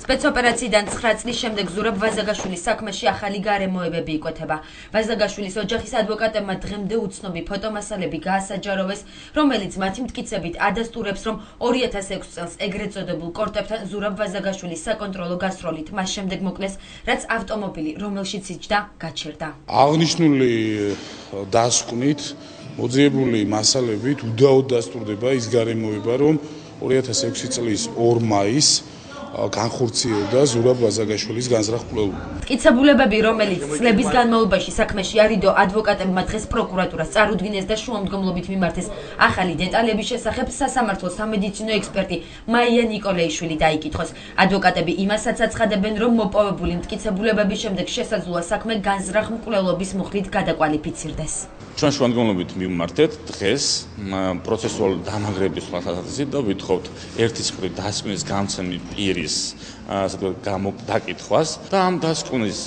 სპეცოპერაციიდან 9 წლის შემდეგ ზურაბ ვაზაგაშვილის საქმეში ახალი გარემოებები იკვეთება. ვაზაგაშვილის ოჯახის ადვოკატებმა დღემდე უცნობი ფოტომასალები გაასაჯაროვეს, რომელიც მათი მტკიცებით ადასტურებს, რომ 2006 წელს ეგრეთ წოდებულ კორტებთან ზურაბ ვაზაგაშვილის საკონტროლო გასროლით მას შემდეგ მოკლეს, რაც ავტომობილი, რომელშიც იჯდა, გაჩერდა. აღნიშნული დასკვნით მოძიებული მასალებით უდაოდ დასტურდება ის გარემოება, რომ 2006 წლის 2 მაისს განხორციელდა ზურაბ ვაზაგაშვილის განზრახ კვლევა. მტკიცებულებები, რომელიც წლების განმავლობაში საქმეში არიდო ადვოკატებმა დღეს პროკურატურას წარუდგინეს და შუამდგომლობით მიმართეს ახალი დეტალების შესახებ სასამართლოს სამედიცინო ექსპერტი მაია ნიკოლეიშვილი დაიკითხოს. ადვოკატები იმასაც აცხადებენ, რომ მოპოვებული მტკიცებულებების შემდეგ შესაძლოა საქმე განზრახ მკვლელობის მუხლით გადაკვალიფიცირდეს. ჩვენ შუამდგომლობით მიმართეთ დღეს პროცესუალური დამანგრების ხასიათით და ვითხოვთ ერთის მხრივ დასკვნის გამცემი პირის დაკითხვას და ამ დასკვნის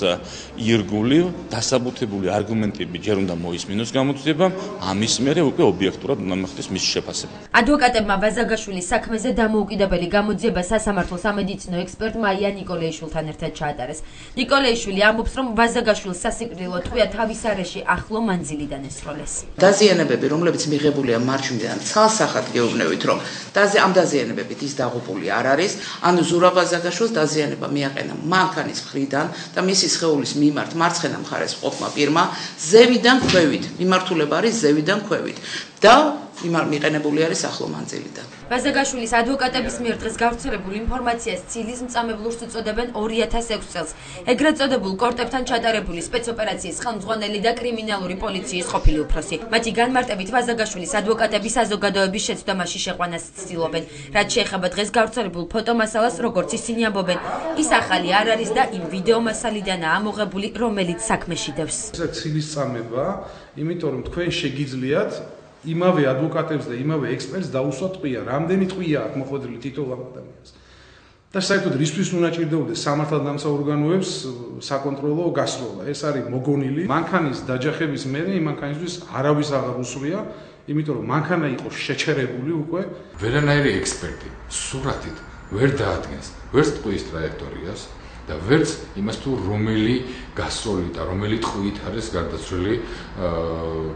ირგვლივ დასაბუთებული არგუმენტები ჯერ უნდა მოისმინოს გამოძიებამ, ამის მერე უკვე ობიექტურად უნდა მოხდეს მის შეფასება. ადვოკატებმა ვაზაგაშვილის საქმეზე დამოუკიდებელი გამოძიება სასამართლოს სამედიცინო ექსპერტ მაია ნიკოლეიშვილთან ერთად ჩაატარეს. ნიკოლეიშვილი ამბობს, რომ ვაზაგაშვილს სასიკვდილო ტყვია თავის არეში ახლო მანძილიდან ესროლეს. დაზიანებები, რომლებიც მიღებულია მარჯვნიდან, ცალსახად გეუბნებით, რომ ამ დაზიანებებით ის დაღუპული არ არის, ანუ ზურაბ ვაზაგაშვილს დაზიანება მიაყენა მანქანის მხრიდან და მისი სხეულის მიმართ მარცხენა მხარეს ყოფმა პირმა ზევიდან ქვევით, მიმართულება არის ზევიდან ქვევით და მიყენებული არის ახლო მანძილიდან. ვაზაგაშვილის ადვოკატების მიერ დღეს გავრცელებულ ინფორმაციას ცილის მწამებლურს უწოდებენ 2006 წელს. ეგრეთ წოდებულ კორტებთან ჩატარებული სპეცოპერაციის ხელმძღვანელი და კრიმინალური პოლიციის ყოფილი უფროსი. მათი განმარტებით ვაზაგაშვილის ადვოკატები საზოგადოების შეცდომაში შეყვანას ცდილობენ. რაც შეეხება დღეს გავრცელებულ ფოტომასალას, როგორც ისინი ამბობენ, ის ახალი არ არის და იმ ვიდეომასალიდანაა ამოღებული, რომელიც საქმეში დევს. ეს ცილის წამება, იმიტომ რომ თქვენ შეგიძლიათ იმავე ადვოკატებს და იმავე ექსპერტს დაუსვათ ტყვია. რამდენი ტყვია აქვს მოხვედრილი თითოეულ ადამიანს. და საერთოდ რისთვის უნდა ჭირდებოდეს სამართალდამცავ ორგანოებს საკონტროლო გასროლა. ეს არის მოგონილი. მანქანის დაჯახების მერე იმ მანქანისთვის არავის აღარ უსვრია, იმიტომ რომ მანქანა იყო შეჩერებული უკვე. ვერანაირი ექსპერტი სურათით ვერ დაადგენს ვერც ტყვის ტრაექტორიას და ვერც იმას თუ რომელი გასროლით და რომელი ტყვით არის გარდაცვლილი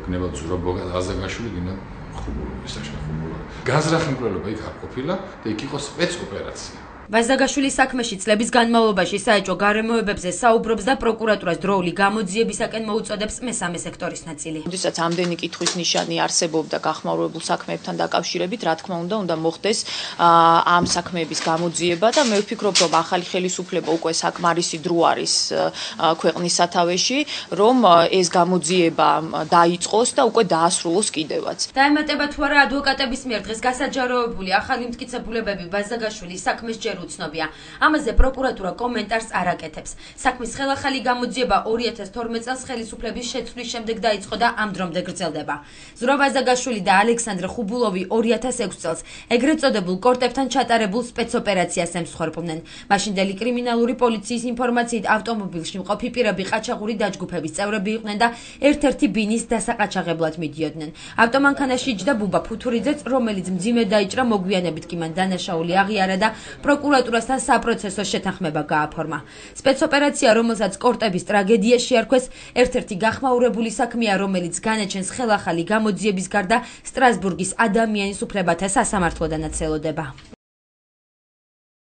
გნებად ზურაბ ვაზაგაშვილი გინდა ხუბულობის საშეხულო. განზრახი მკვლელობა იქ არ ყოფილა და იქ იყო სპეცოპერაცია. ვაზაგაშვილის საქმეში წლების განმავლობაში საეჭვო გარემოებებზე საუბრობს და პროკურატურას დროული გამოძიებისაკენ მოუწოდებს მესამე სექტორის ნაწილი. როდესაც ამდენი კითხვის ნიშანი არსებობდა გახმაურებულ საქმეებთან დაკავშირებით, რა თქმა უნდა მოხდეს ამ საქმეების გამოძიება და მე ვფიქრობ, რომ ახალი ხელისუფლება უკვე საკმარისი დრო არის ქვეყნის სათავეში, რომ ეს გამოძიება დაიწყოს და უკვე დაასრულოს კიდევაც. დაემატება თუ არა ადვოკატების მიერ დღეს გასაჯაროვებული ახალი მტკიცებულებები ვაზაგაშვილის საქმეს ჯერ უცნობია. ამაზე პროკურატურა კომენტარს არ აკეთებს. საქმის ხელახალი გამოძიება 2012 წელს ხელისუფლების შეცვლის შემდეგ დაიწყო და ამ დრომდე გრძელდება. ზურაბ ვაზაგაშვილი და ალექსანდრე ხუბულოვი 2006 წელს ეგრეთ წოდებულ კორტებთან ჩატარებულ სპეცოპერაციას ემსხვერპლნენ. მაშინდელი კრიმინალური პოლიციის ინფორმაციით ავტომობილში მყოფი პირები ყაჩაღური დაჯგუფების წევრები იყვნენ და ერთ-ერთი ბინის დასაყაჩაღებლად მიდიოდნენ. ავტომანქანაში იჯდა ბუბა ფუთურიძეც, რომელიც მძიმედ დაიჭრა, მოგვიანებით კი მან დანაშაული აღიარა და პროკურატურასთან საპროცესო შეთანხმება გააფორმა. სპეცოპერაცია, რომელსაც კორტების ტრაგედია შეარქვეს, ერთ-ერთი გახმაურებული საქმეა, რომელიც განაჩენს ხელახალი გამოძიების გარდა სტრასბურგის ადამიანის უფლებათა სასამართლოდანაც ელოდება.